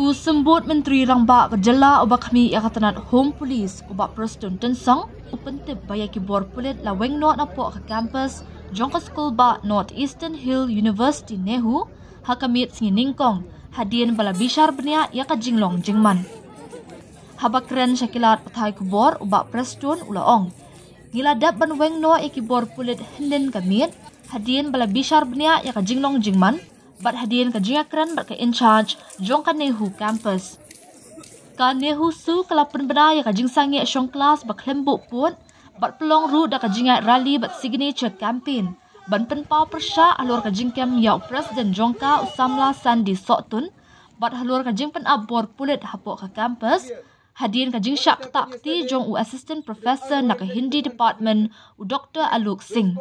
Ku sembut Menteri Rangba Kejala ubak kami Angkatan Home Police ubak Preston Tensang upentip baya kibor pulit laweng not napok ke kampus jongka school ba North Eastern Hill University Nehu hakamit nginingkong hadien bala bishar benia ya ka jinglong jingman. Habakren syakilat patai kubor ubak Preston ulaong. Ngiladap ban weng no ikibor pulit henden kamit hadien bala bishar benia ya ka jinglong jingman. Bat hadirin ka jingakran bat ka in charge jong ka Nehu campus. Ka Nehu su kalapan benda ya ka jingsangi syong kelas bak lembuk pun bat pelong ru da ka jingat rally bat signature campaign. Ban penpau persya alur ka jingkem ya Presiden jongka usamla Sandi Soktun bat halur ka jing pen abor pulit hapok ka campus. Hadirin ka jing syak takti jong u assistant professor na ka Hindi department u Dr. Aluk Singh.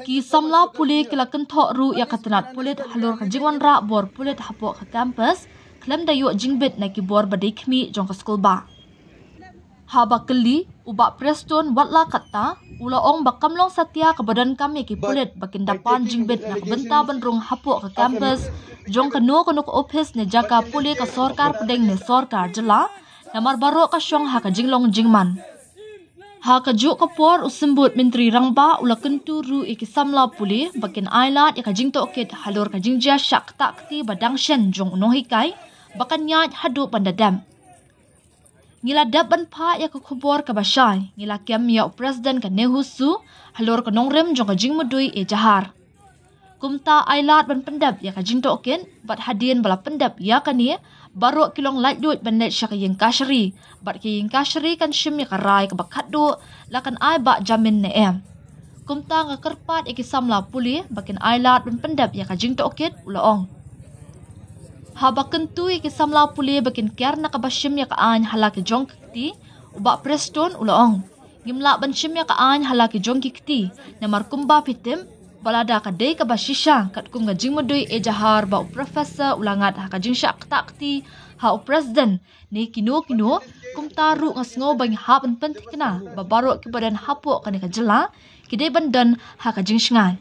Ki samla puli kila kentok ru ya katenat pulit halur ka jingwan ra bor pulit hapok ka campus klem dayu jingbit na ki bor badikmi jong ka school ba. Haba keli ubak Preston watla kata ulaong bakamlong satya ke badan kami ki pulit bakin dapan jingbit na kebenta benrung hapok ka campus jong kanu kanu ka office ne jaka puli ka sorkar pedeng ne sorkar jela namar barok ka syong ha ka jinglong jingman. Ha ka juk kapor usembut Menteri Rangba ula kentu ru iki samla puli bakin ailat ya ka jing tokit halur ka jingja syak takti badang shen jong unong hikai bakan nyat hadu pandadam. Ngila daban pa ya ka kubor ka basyay ngila kem ya Presiden ka Nehu su halur ka nongrem jong ka jing medui e jahar. Kumta ailat ban pendap ya ka jing tokin bat hadien bala pendap ya ka ni barok kilong light duit ban net syak yang kashri bat ki yang kashri kan shim ya ka rai ka bakat du lakan ai bak jamin ne em. Kumta nga kerpat iki samla puli bakin ailat ban pendap ya ka jing tokin ulaong. Haba kentui ki samla puli bakin kiar na kabasyim ya kaan halaki jong kikti ubak Preston ulaong. Ngimla ban syim ya kaan halaki jong kikti na markumba pitim balada kadai kabasisya kat kum gajing medui e jahar ba profesor ulangat ha kajing syak takti ha Presiden ni kino kum taru ngasngo bang ha ban penting na babaro ki badan hapok kan ka jela kidai bandan ha kajing shngai.